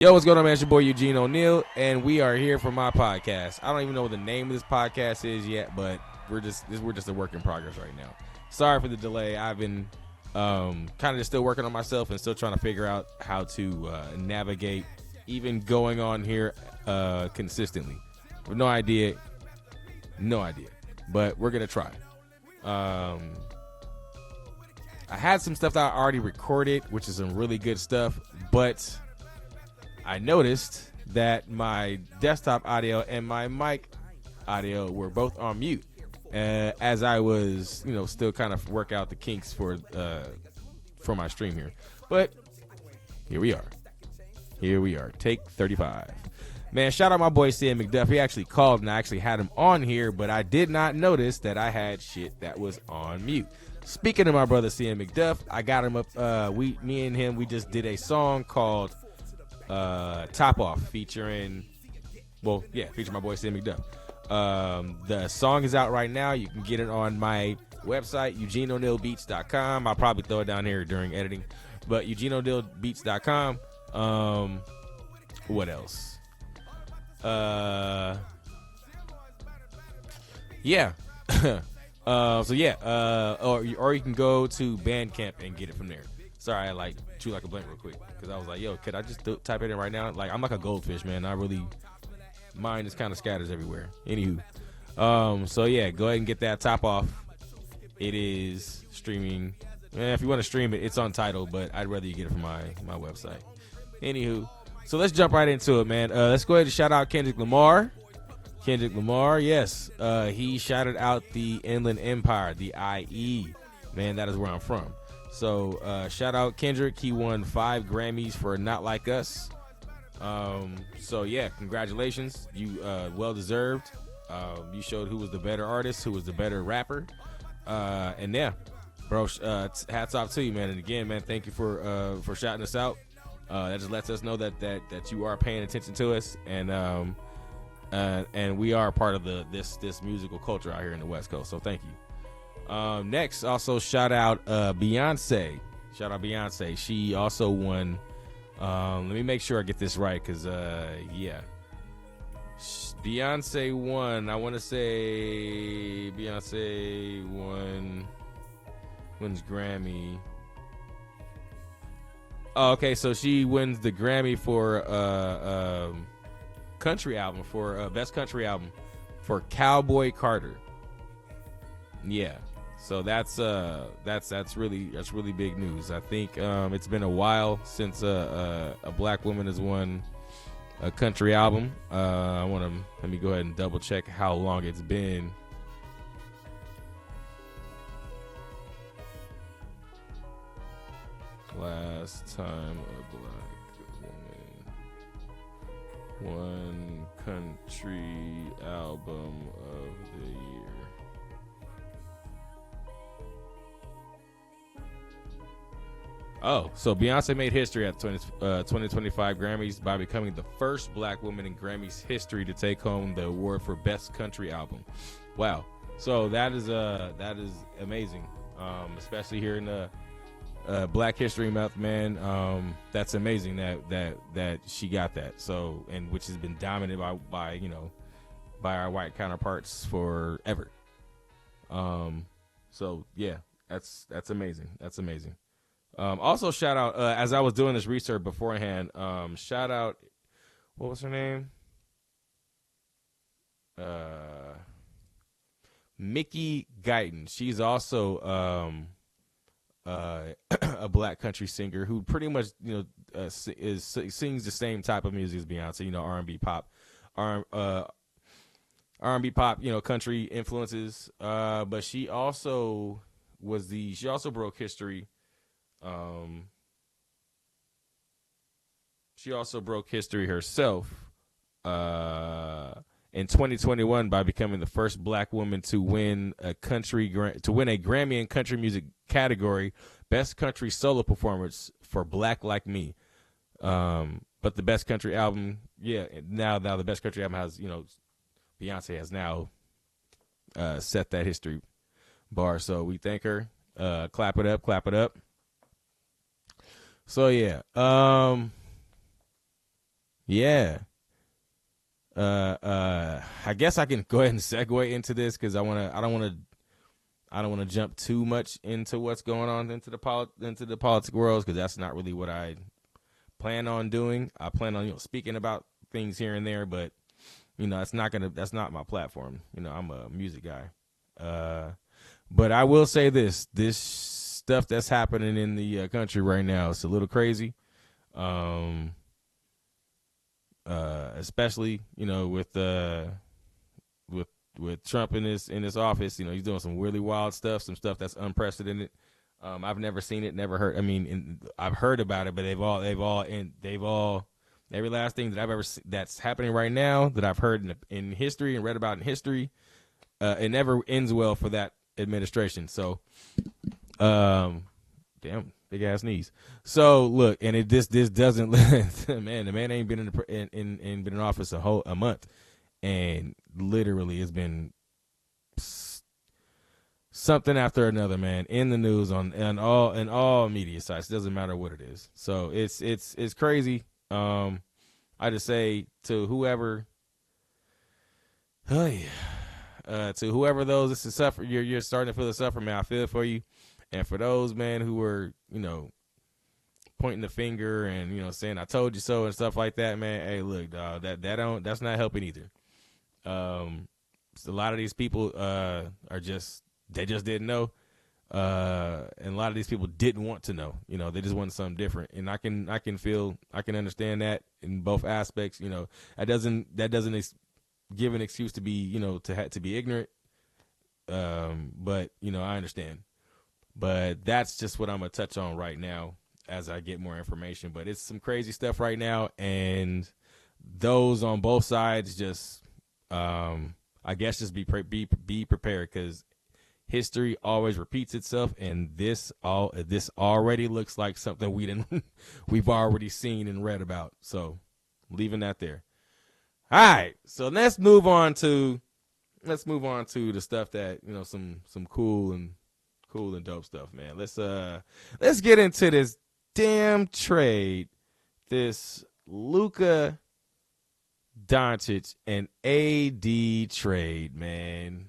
Yo, what's going on, man? It's your boy Eugene O'Neil, and we are here for my podcast. I don't even know what the name of this podcast is yet, but we're just a work in progress right now. Sorry for the delay. I've been kind of just still working on myself and still trying to figure out how to navigate even going on here consistently. With no idea, but we're gonna try. I had some stuff that I already recorded, which is some really good stuff, but I noticed that my desktop audio and my mic audio were both on mute as I was, still kind of work out the kinks for my stream here. But here we are. Take 35. Man, shout out my boy CM McDuff. He actually called and I actually had him on here, but I did not notice that I had shit that was on mute. Speaking of my brother CM McDuff, I got him up. Me and him, we just did a song called Top Off featuring my boy CM McDuff. The song is out right now. You can get it on my website, eugeneoneilbeats.com. I'll probably throw it down here during editing, but eugeneoneilbeats.com. What else? Yeah. Or you can go to Bandcamp and get it from there. Sorry, I chew like a blank real quick because I was like, yo, could I just type it in right now? I'm like a goldfish, man. Mine just kind of scatters everywhere. Anywho, so yeah, go ahead and get that Top Off. It is streaming. If you want to stream it, it's on Tidal, but I'd rather you get it from my website. Anywho, so let's jump right into it, man. Let's go ahead and shout out Kendrick Lamar. Kendrick Lamar, yes. He shouted out the Inland Empire, the IE. Man, that is where I'm from. So shout out Kendrick. He won 5 Grammys for Not Like Us. So yeah, congratulations. You well deserved. You showed who was the better artist, who was the better rapper. And yeah, bro, hats off to you, man. And again, man, thank you for shouting us out. That just lets us know that you are paying attention to us, and we are part of this musical culture out here in the West Coast. So thank you. Next, also shout out Beyonce. Shout out Beyonce. She also won. Let me make sure I get this right, because Beyonce won. I want to say Beyonce wins Grammy. Oh, okay, so she wins the Grammy for country album, for best country album for Cowboy Carter. Yeah. So that's really big news. I think it's been a while since a black woman has won a country album. Let me go ahead and double check how long it's been. Last time a black woman won country album of the year. Oh, so Beyonce made history at 2025 Grammys by becoming the first black woman in Grammys history to take home the award for Best Country Album. Wow. So that is amazing, especially here in the Black History Month, man. That's amazing that she got that. So, and which has been dominated by our white counterparts forever. So yeah, that's amazing. That's amazing. Also, shout out, as I was doing this research beforehand, shout out, what was her name? Mickey Guyton. She's also a black country singer who pretty much, sings the same type of music as Beyonce, R&B pop, R&B pop, country influences. But she also broke history. She also broke history herself in 2021 by becoming the first black woman to win a Grammy in country music category, Best Country Solo Performance for Black Like Me. But the Best Country Album, now the Best Country Album has, Beyonce has now set that history bar. So we thank her. Clap it up. So yeah, Yeah. I guess I can go ahead and segue into this because I don't want to jump too much into what's going on into the politics world because that's not really what I plan on doing. I plan on speaking about things here and there, but that's not my platform. I'm a music guy. But I will say this stuff that's happening in the country right now, it's a little crazy. Especially, with Trump in his office, he's doing some really wild stuff, some stuff that's unprecedented. I've never seen it, never heard. I mean, I've heard about it, but they've all every last thing that I've ever that's happening right now that I've heard in history and read about in history, it never ends well for that administration. So, damn, big ass knees. So look, and this doesn't man. The man ain't been been in office a month, and literally it's been something after another, man, in the news on all media sites. It doesn't matter what it is. So it's crazy. I just say to whoever, those this is suffer, you're starting to feel the suffer, man. I feel it for you, and for those, man, who were pointing the finger and saying I told you so and stuff like that, man. Hey, look, dog, that's not helping either. A lot of these people they just didn't know, and a lot of these people didn't want to know. They just wanted something different, and I can understand that in both aspects. That doesn't give an excuse to be to be ignorant. But I understand. But that's just what I'm gonna touch on right now as I get more information. But it's some crazy stuff right now, and those on both sides just I guess just be prepared because history always repeats itself, and this already looks like something we've already seen and read about. So leaving that there. All right, so let's move on to the stuff that some cool and dope stuff, man. Let's get into this damn trade, this Luka Doncic and AD trade, man.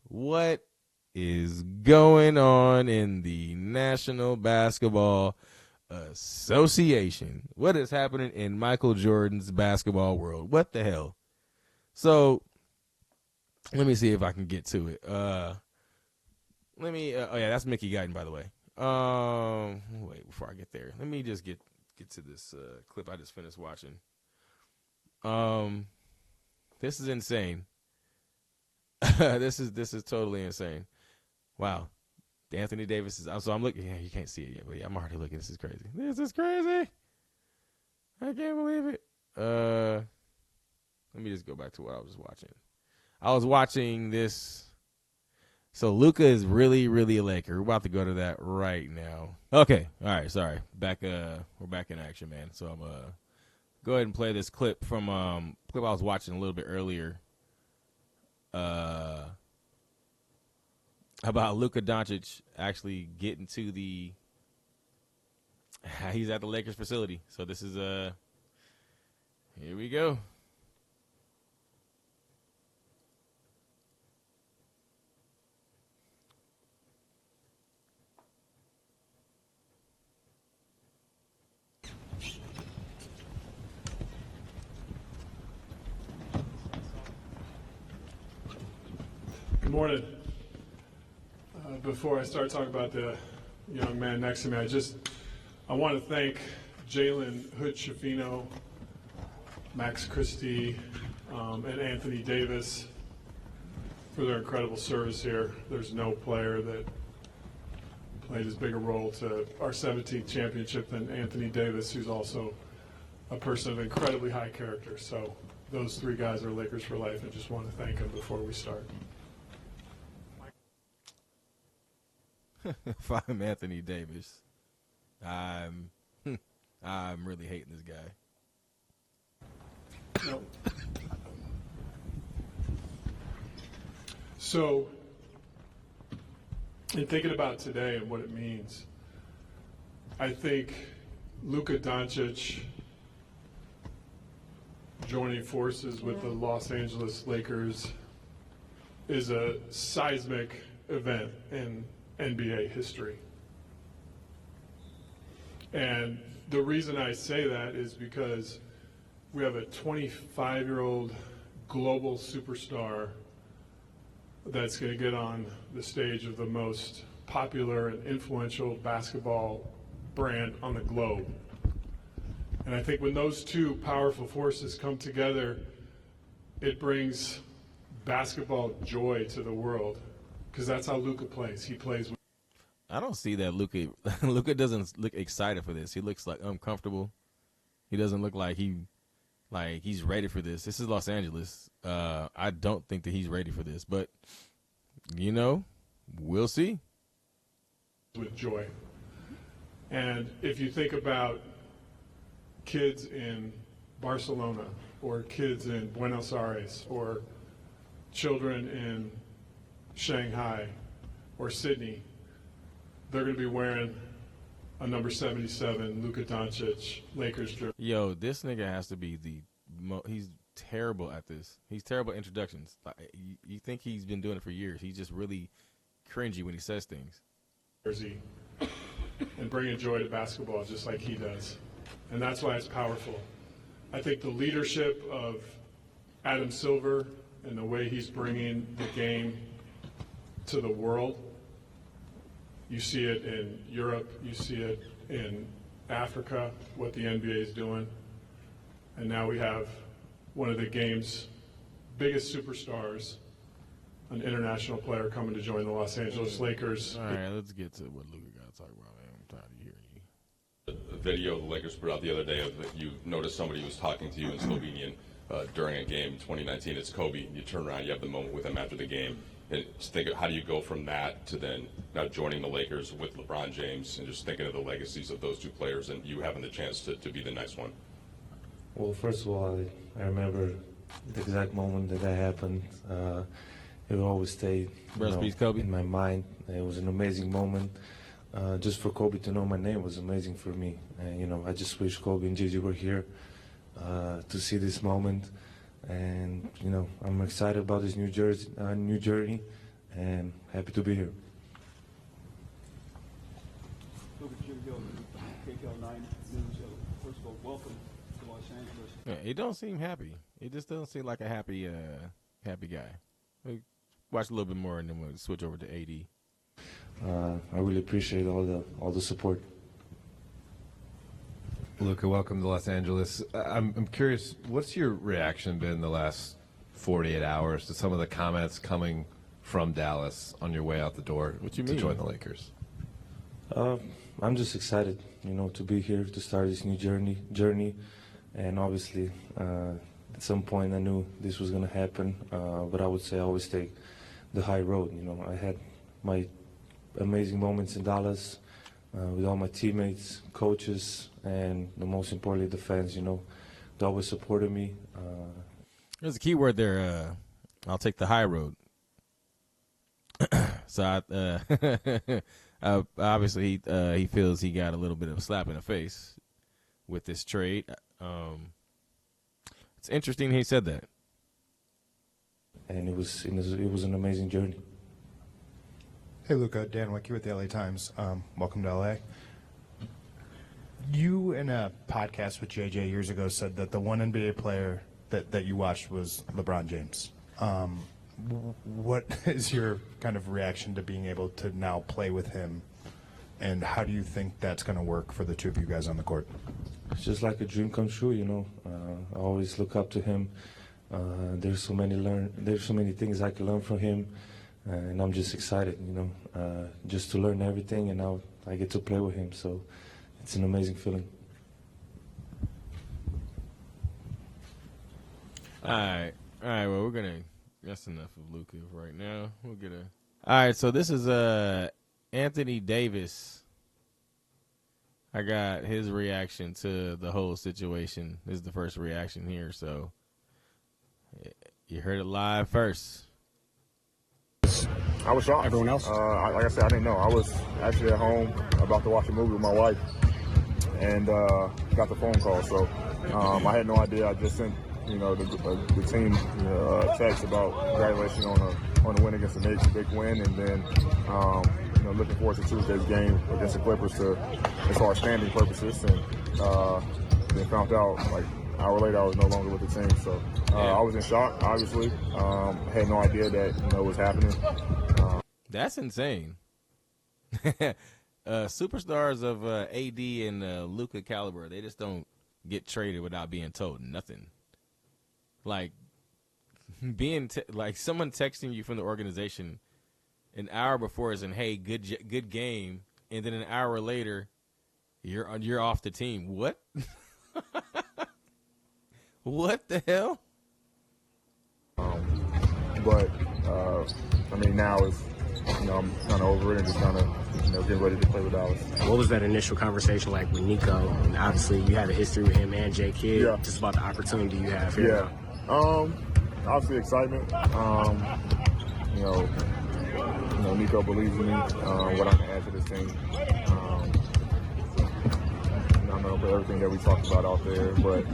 What is going on in the National Basketball Association? What is happening in Michael Jordan's basketball world? What the hell? So let me see if I can get to it. Let me. Oh yeah, that's Mickey Guyton, by the way. Wait, before I get there, let me just get to this clip I just finished watching. This is insane. This is totally insane. Wow. Anthony Davis is. So I'm looking. Yeah, you can't see it yet, but yeah, I'm already looking. This is crazy. This is crazy. I can't believe it. Let me just go back to what I was watching. I was watching this. So Luka is really, really a Laker. We're about to go to that right now. Okay. All right. Sorry. We're back in action, man. So I'm go ahead and play this clip from clip I was watching a little bit earlier. About Luka Doncic actually getting to he's at the Lakers facility. So this is here we go. Good morning. Before I start talking about the young man next to me, I want to thank Jalen Hood-Schifino, Max Christie, and Anthony Davis for their incredible service here. There's no player that played as big a role to our 17th championship than Anthony Davis, who's also a person of incredibly high character. So those three guys are Lakers for life. I just want to thank them before we start. If I'm Anthony Davis, I'm really hating this guy. No. So, in thinking about today and what it means, I think Luka Doncic joining forces with the Los Angeles Lakers is a seismic event in NBA history. And the reason I say that is because we have a 25-year-old global superstar that's going to get on the stage of the most popular and influential basketball brand on the globe. And I think when those two powerful forces come together, it brings basketball joy to the world, because that's how Luka plays. He plays with. I don't see that Luka. Luka doesn't look excited for this. He looks like uncomfortable. He doesn't look like he's ready for this. This is Los Angeles. I don't think that he's ready for this, but we'll see. With joy. And if you think about kids in Barcelona or kids in Buenos Aires or children in Shanghai or Sydney, they're going to be wearing a number 77 Luka Doncic Lakers jersey. Yo, this nigga has to be he's terrible at this. He's terrible at introductions. You think he's been doing it for years. He's just really cringy when he says things. Jersey and bringing joy to basketball just like he does. And that's why it's powerful. I think the leadership of Adam Silver and the way he's bringing the game to the world, you see it in Europe, you see it in Africa, what the NBA is doing. And now we have one of the game's biggest superstars, an international player coming to join the Los Angeles Lakers. All right, let's get to what Luka got to talk about, man. I'm tired of hearing you. A video the Lakers put out the other day of you noticed somebody was talking to you in Slovenian during a game in 2019. It's Kobe. You turn around, you have the moment with him after the game. And just think of how do you go from that to then now joining the Lakers with LeBron James and just thinking of the legacies of those two players and you having the chance to be the next one. Well, first of all, I remember the exact moment that happened. It will always stay in my mind. It was an amazing moment. Just for Kobe to know my name was amazing for me. I just wish Kobe and Gigi were here to see this moment. And, I'm excited about this new journey and happy to be here. Luka, KPL9 News. First of all, welcome to Los Angeles. Yeah, he don't seem happy. He just doesn't seem like a happy guy. Watch a little bit more and then we'll switch over to AD. I really appreciate all the support. Luka, welcome to Los Angeles. I'm curious, what's your reaction been the last 48 hours to some of the comments coming from Dallas on your way out the door to join the Lakers? I'm just excited, to be here to start this new journey. And obviously, at some point I knew this was going to happen, but I would say I always take the high road. I had my amazing moments in Dallas with all my teammates, coaches, and the most importantly, the fans. They always supported me. There's a key word there. I'll take the high road. So obviously he feels he got a little bit of a slap in the face with this trade. It's interesting he said that. And it was an amazing journey. Hey, Luka, Dan Wicke with the LA Times. Welcome to LA. You, in a podcast with JJ years ago, said that the one NBA player that you watched was LeBron James. What is your kind of reaction to being able to now play with him, and how do you think that's going to work for the two of you guys on the court? It's just like a dream come true, I always look up to him. There's so many things I can learn from him, and I'm just excited, just to learn everything, and now I get to play with him. So it's an amazing feeling. All right. Well, that's enough of Luka right now. All right. So this is Anthony Davis. I got his reaction to the whole situation. This is the first reaction here, so you heard it live first. I was shocked. Everyone else? Like I said, I didn't know. I was actually at home about to watch a movie with my wife and got the phone call. So I had no idea. I just sent the team text about congratulations on the win against the Knicks, a big win, and then looking forward to Tuesday's game against the Clippers as far as standing purposes, and then found out like an hour later I was no longer with the team. So I was in shock, obviously. Had no idea that it was happening. That's insane. Superstars of AD and Luka caliber, they just don't get traded without being told nothing. Like like someone texting you from the organization an hour before is in, hey, good game, and then an hour later you're off the team. What? What the hell? But now it's I'm kind of over it and just kind of getting ready to play with Dallas. What was that initial conversation like with Nico? And obviously you have a history with him and J. Kidd. Yeah. Just about the opportunity you have here. Yeah. Obviously excitement. Nico believes in me, what I can add to this team. I know about everything that we talked about out there, but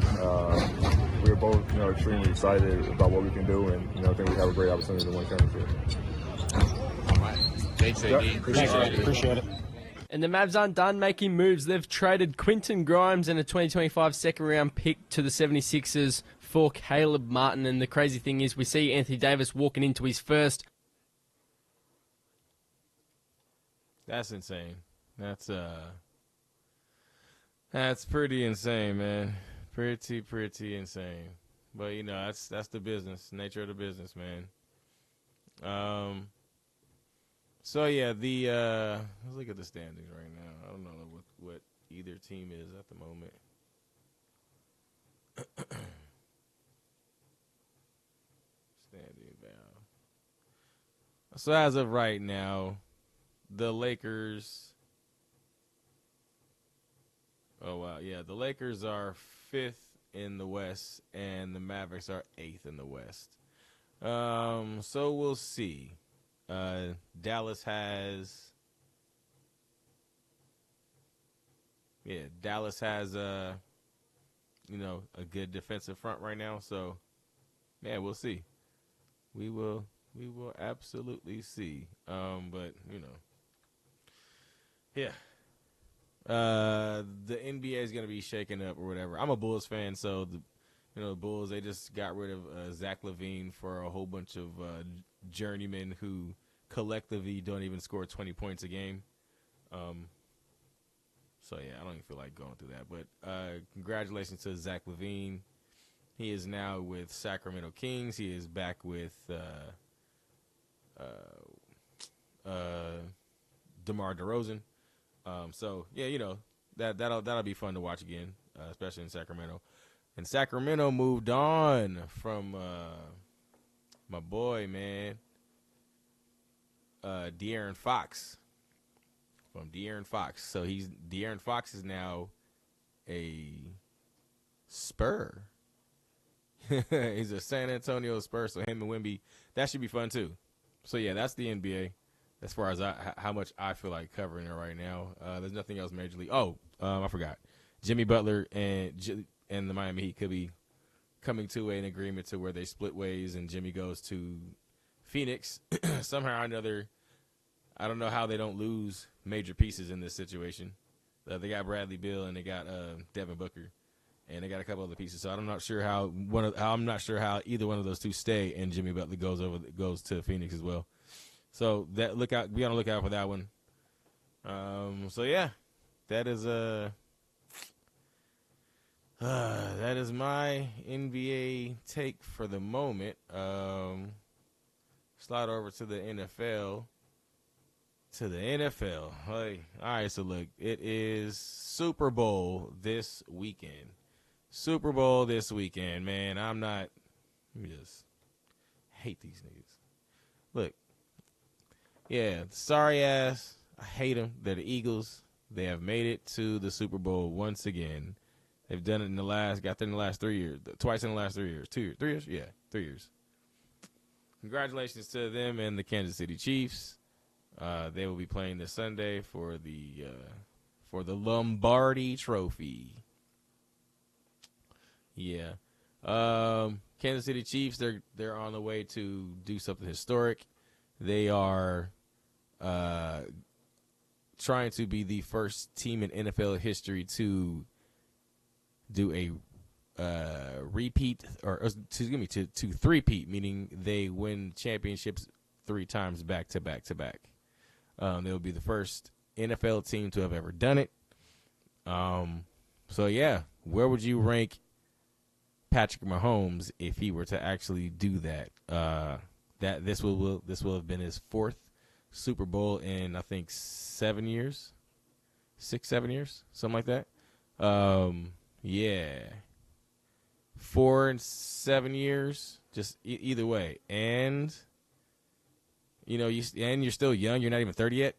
we're both, extremely excited about what we can do, and I think we have a great opportunity to win championship. Thanks, AD. Appreciate it. And the Mavs aren't done making moves. They've traded Quentin Grimes and a 2025 second-round pick to the 76ers for Caleb Martin. And the crazy thing is we see Anthony Davis walking into his first. That's insane. That's pretty insane, man. Pretty insane. But that's the business, nature of the business, man. So yeah, let's look at the standings right now. I don't know what either team is at the moment. Standing down. So as of right now, the Lakers. Oh wow, yeah, the Lakers are 5th in the West, and the Mavericks are 8th in the West. So we'll see. Dallas has a good defensive front right now. So, man, we'll see. We will absolutely see. But yeah. The NBA is gonna be shaken up or whatever. I'm a Bulls fan, so the Bulls, they just got rid of Zach LaVine for a whole bunch of journeymen who collectively don't even score 20 points a game. So yeah, I don't even feel like going through that. But congratulations to Zach LaVine. He is now with Sacramento Kings. He is back with DeMar DeRozan. So yeah, that'll be fun to watch again, especially in Sacramento. And Sacramento moved on from my boy, man, De'Aaron Fox. From De'Aaron Fox. So De'Aaron Fox is now a Spur. He's a San Antonio Spur. So him and Wemby, that should be fun too. So yeah, that's the NBA. As far as how much I feel like covering it right now, there's nothing else majorly. I forgot. Jimmy Butler and the Miami Heat could be coming to an agreement to where they split ways and Jimmy goes to Phoenix. Somehow or another, I don't know how they don't lose major pieces in this situation. They got Bradley Beal and they got Devin Booker, and they got a couple other pieces. So I'm not sure how either one of those two stay, and Jimmy Butler goes to Phoenix as well. So be on the lookout for that one. So yeah, that is my NBA take for the moment. Slide over to the NFL. Hey, all right. So look, it is Super Bowl this weekend. Man. Let me just hate these niggas. Look. Yeah, sorry ass. I hate them. They're the Eagles. They have made it to the Super Bowl once again. They've done it got there in the last 3 years. Twice in the last 3 years. 2 years. 3 years? Yeah, 3 years. Congratulations to them and the Kansas City Chiefs. They will be playing this Sunday for the Lombardi Trophy. Yeah. Kansas City Chiefs, they're on the way to do something historic. They are trying to be the first team in NFL history to do a repeat, or excuse me, to three-peat, meaning they win championships 3 times back to back to back. They'll be the first NFL team to have ever done it. So yeah, where would you rank Patrick Mahomes if he were to actually do that? That this will have been his 4th Super Bowl in, I think, 7 years, 6-7 years, something like that. Yeah, 4 and 7 years, just either way. And you're still young. You're not even 30 yet,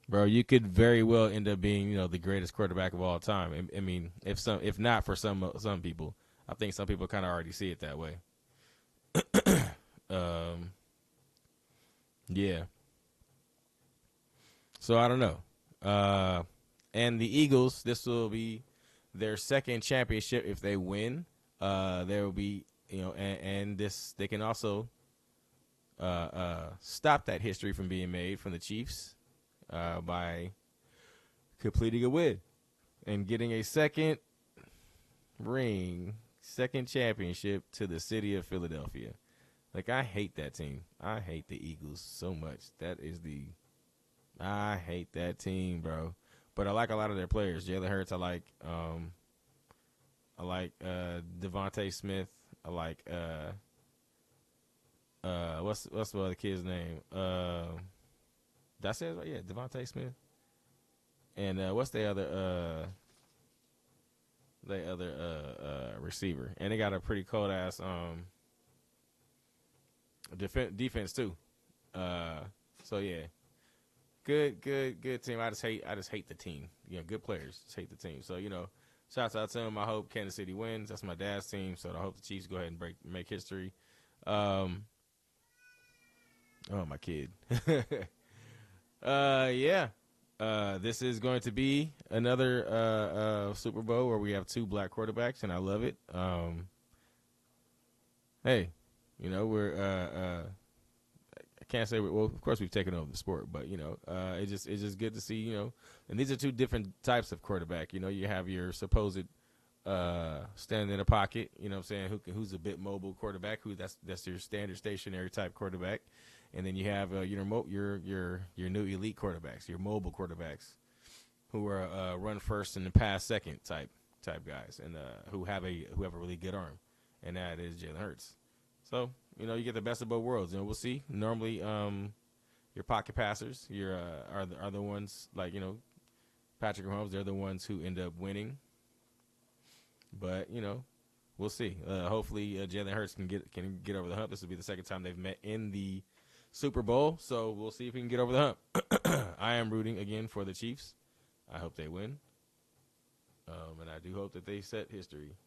bro. You could very well end up being, the greatest quarterback of all time. I mean, if not for some people, I think some people kind of already see it that way. Yeah. So I don't know. And the Eagles, this will be their 2nd championship if they win. There will be, and this, they can also stop that history from being made from the Chiefs by completing a win and getting a 2nd ring, 2nd championship to the city of Philadelphia. Like, I hate that team. I hate the Eagles so much. I hate that team, bro. But I like a lot of their players. Jalen Hurts, I like Devontae Smith. I like what's the other kid's name? That's it, right? Yeah, Devontae Smith. And what's the other receiver? And they got a pretty cold ass defense too. So yeah. Good team. I just hate the team. Good players. Just hate the team. So, shouts out to them. I hope Kansas City wins. That's my dad's team. So I hope the Chiefs go ahead and make history. Oh, my kid. Yeah. This is going to be another Super Bowl where we have 2 black quarterbacks, and I love it. Hey, we're I can't say well. Of course, we've taken over the sport, but it's just good to see. And these are 2 different types of quarterback. You have your supposed standing in a pocket. You know what I'm saying? Who's a bit mobile quarterback? That's your standard stationary type quarterback. And then you have your new elite quarterbacks, your mobile quarterbacks, who are run first and pass second type guys, and who have a really good arm, and that is Jalen Hurts. So, you get the best of both worlds, and we'll see. Normally, your pocket passers, are the ones like Patrick Mahomes. They're the ones who end up winning. But we'll see. Hopefully, Jalen Hurts can get over the hump. This will be the 2nd time they've met in the Super Bowl, so we'll see if he can get over the hump. I am rooting again for the Chiefs. I hope they win, and I do hope that they set history.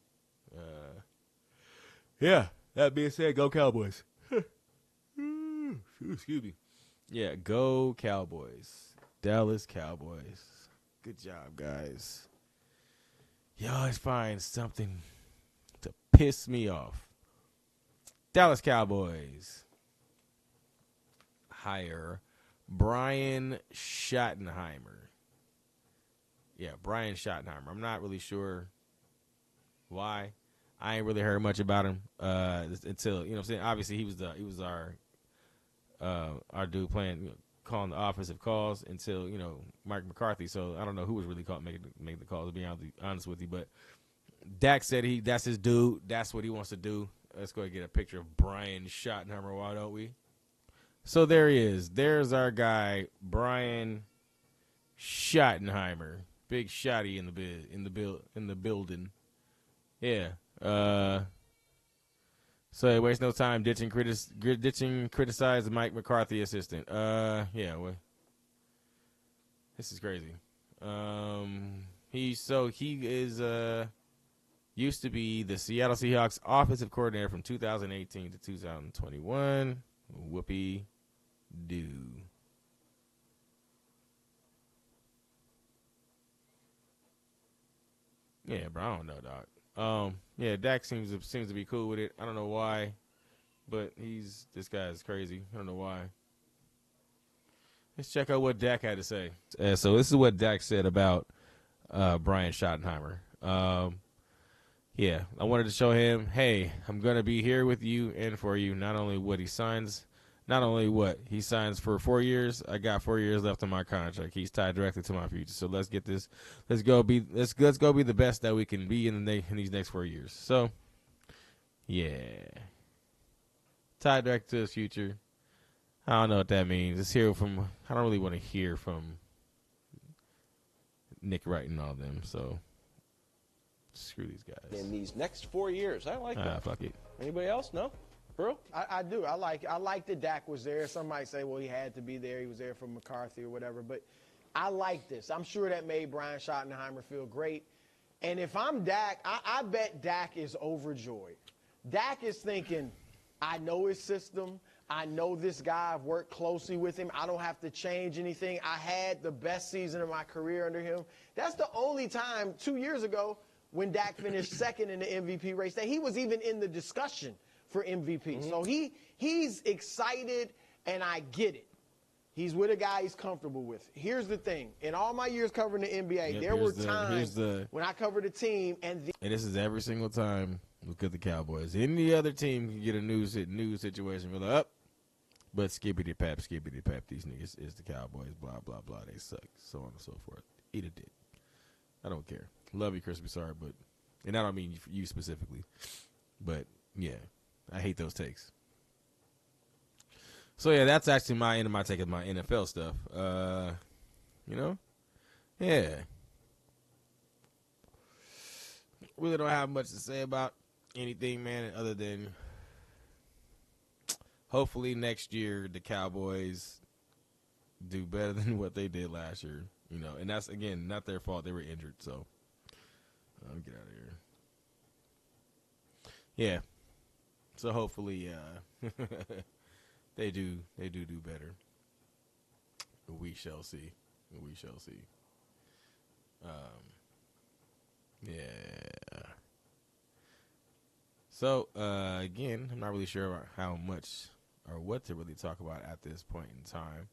Yeah. That being said, go Cowboys. Excuse me. Yeah, go Cowboys. Dallas Cowboys. Good job, guys. You always find something to piss me off. Dallas Cowboys hire Brian Schottenheimer. Yeah, Brian Schottenheimer. I'm not really sure why. I ain't really heard much about him until what I'm saying. Obviously, he was our dude playing, calling the offensive calls until Mike McCarthy. So I don't know who was really making the calls. To be honest with you, but Dak said that's his dude. That's what he wants to do. Let's go and get a picture of Brian Schottenheimer. Why don't we? So there he is. There's our guy, Brian Schottenheimer. Big shotty in the building. Yeah. So he wastes no time ditching criticize Mike McCarthy assistant. Yeah, well, this is crazy. He is used to be the Seattle Seahawks offensive coordinator from 2018 to 2021. Whoopee doo. Yeah, bro, I don't know, dog. Yeah, Dak seems to be cool with it. I don't know why, but this guy is crazy. I don't know why. Let's check out what Dak had to say. So this is what Dak said about Brian Schottenheimer. Yeah, I wanted to show him, hey, I'm going to be here with you and for you. Not only what he signs for 4 years. I got 4 years left on my contract. He's tied directly to my future. So let's get this. Let's go be the best that we can be in these next 4 years. So, yeah, tied directly to his future. I don't know what that means. I don't really want to hear from Nick Wright and all of them. So screw these guys. In these next 4 years, I like that. Fuck it. Anybody else? No. Bro? I do. I like that Dak was there. Some might say, well, he had to be there. He was there for McCarthy or whatever. But I like this. I'm sure that made Brian Schottenheimer feel great. And if I'm Dak, I bet Dak is overjoyed. Dak is thinking, I know his system. I know this guy. I've worked closely with him. I don't have to change anything. I had the best season of my career under him. That's the only time 2 years ago when Dak finished second in the MVP race that he was even in the discussion for MVP. Mm-hmm. So he's excited, and I get it. He's with a guy he's comfortable with. Here's the thing. In all my years covering the NBA, there were times when I covered a team and this is every single time. Look at the Cowboys. Any other team can get a new situation. We're like, but skippity pap. These niggas is the Cowboys. Blah blah blah. They suck. So on and so forth. Eat a dick. I don't care. Love you, Chris. Sorry, and I don't mean you specifically, but yeah, I hate those takes. So yeah, that's actually my end of my take of my NFL stuff. Yeah. Really don't have much to say about anything, man, other than hopefully next year the Cowboys do better than what they did last year. And that's, again, not their fault. They were injured, so get out of here. Yeah. So hopefully they do better. We shall see. Yeah. So, again, I'm not really sure about how much or what to really talk about at this point in time.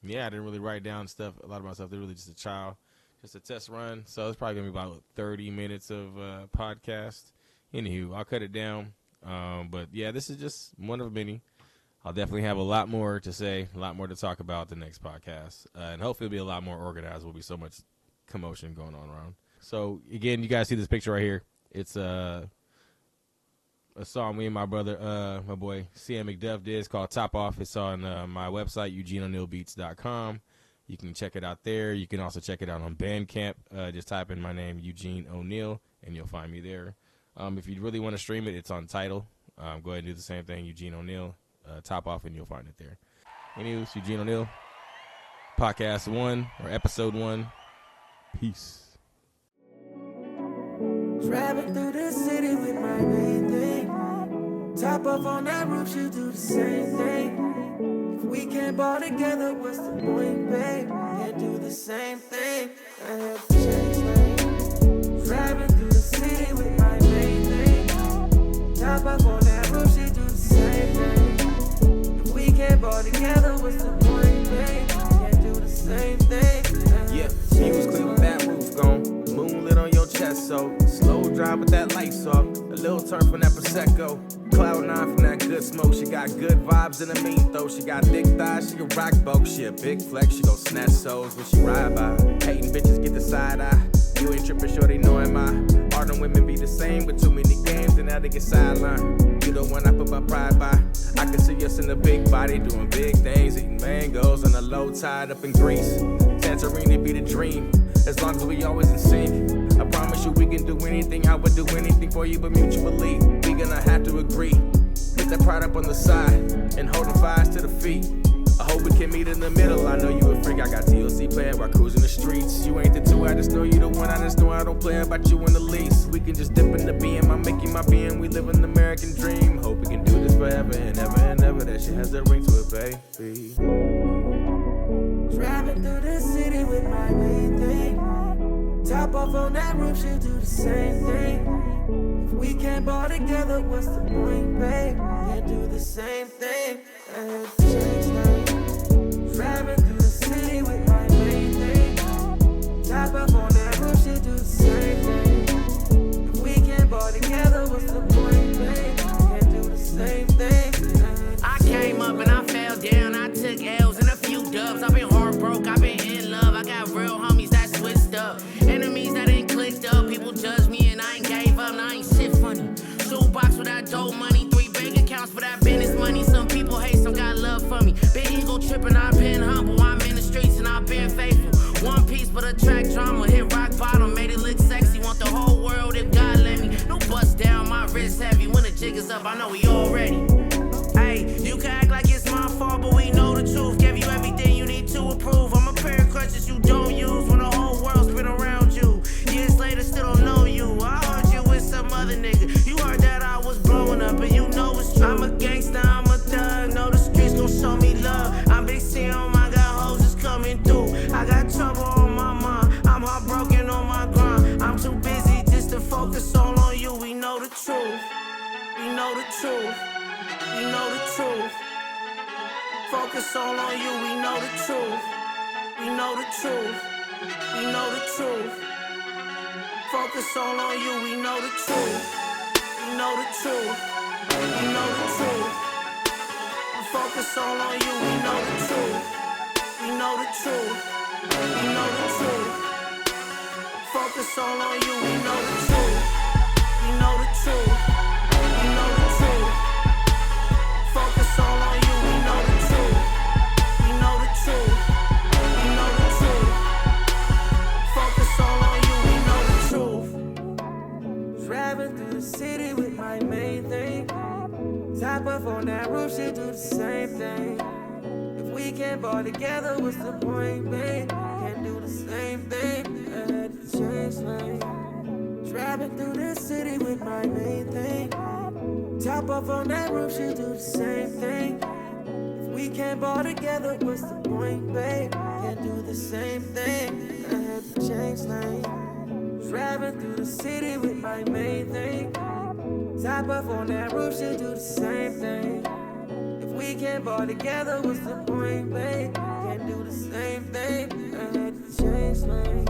Yeah, I didn't really write down a lot of my stuff. They're really just a test run. So it's probably going to be about 30 minutes of podcast. Anywho, I'll cut it down. But, yeah, this is just one of many. I'll definitely have a lot more to say, a lot more to talk about the next podcast. And hopefully it'll be a lot more organized. There'll be so much commotion going on around. So, again, you guys see this picture right here. It's a song me and my brother, my boy, CM McDuff did. It's called Top Off. It's on my website, EugeneO'NeilBeats.com. You can check it out there. You can also check it out on Bandcamp. Just type in my name, Eugene O'Neil, and you'll find me there. If you really want to stream it, it's on Tidal. Go ahead and do the same thing, Eugene O'Neil, Top Off, and you'll find it there. Anyways, Eugene O'Neil, Podcast 1, or Episode 1. Peace. Driving through the city with my main thing. Top off on that roof, you do the same thing. If we can't ball together, what's the point, babe? Can't do the same thing. I have to change lanes. Driving through the city with my main thing. Top off on that roof, she do the same thing. If we can't ball together, what's the point, babe? Can't do the same thing. Yeah, she was clear with that roof gone. Moonlit on your chest, so slow drive with that lights off. A little turn from that Prosecco. Cloud 9 from that good smoke. She got good vibes in the mean though. She got thick thighs, she can rock boat. She a big flex, she gon' snatch souls when she ride by. Hating bitches get the side eye. You ain't trippin', sure they know am I. All them women be the same, but too many games and now they get sidelined. You the one I put my pride by. I can see us in a big body doing big things, eating mangoes on a low tide up in Greece. Santorini be the dream, as long as we always in sync. I promise you we can do anything, I would do anything for you, but mutually we gonna have to agree. Put that pride up on the side and holding fires to the feet. I hope we can meet in the middle. I know you a freak, I got TLC playing while cruising the streets. You ain't the two, I just know you the one. I just know I don't play about you in the least. We can just dip in the BM, I'm making my being. We live an American dream. Hope we can do this forever and ever and ever. That shit has a ring to it, baby. Driving through the city with my main thing. Top off on that roof, she'll do the same thing. If we can't ball together, what's the point, babe? Can't do the same thing. I had to change lanes. Driving through the city with my main thing. Top off on that roof, she'll do the same thing. If we can't ball together, what's the point, babe? Can't do the same thing. I came up and I fell down. I took L's and a few dubs. I've been heartbroken, I've been in love. I got real homies that switched up. Enemies that ain't clicked up. People judge me and I ain't gave up. Now I ain't shit funny. Shoebox with that dope money. 3 bank accounts for that business money. Some people hate, some got love for me. Big ego tripping, I've been humble. I'm in the streets and I've been faithful. One piece for the track drama. Hit rock bottom, made it look sexy. Want the whole world if God let me. No bust down, my wrist heavy. When the jig is up, I know we all ready. Hey, you can act like it's my fault, but we know the truth. Gave you everything you need to approve. I'm a pair of crutches you don't use when the whole world's been around you. Years later, still don't know you. I heard you with some other nigga. You heard that I was blowing up, and you know it's true. I'm a gangster, I'm a thug. Know the streets gon' show me love. I'm big C on my got hoes just coming through. I got trouble on my mind. I'm heartbroken on my grind. I'm too busy just to focus all on you. We know the truth. We know the truth. We know the truth. Focus all on you, we know the truth. We know the truth. We know the truth. Focus all on you, we know the truth. We know the truth. We know the truth. Focus all on you, we know the truth. We know the truth. We know the truth. Focus all on you, we know the truth. We know the truth. We know the truth. Focus all on you, we know the truth. We know the truth. We know the truth. Focus all on you, we know the truth. Driving through the city with my main thing. Top off on that roof, she'll do the same thing. If we can't ball together, what's the point, babe? Can't do the same thing. I had to change lanes. Driving through the city with my main thing. Top off on that roof, she'll do the same thing. If we can't ball together, what's the point, babe? Can't do the same thing. I had to change lanes. Driving through the city with my main thing. Top off on that roof, she'll do the same thing. If we can't ball together, what's the point, babe? Can't do the same thing. I had to change lanes.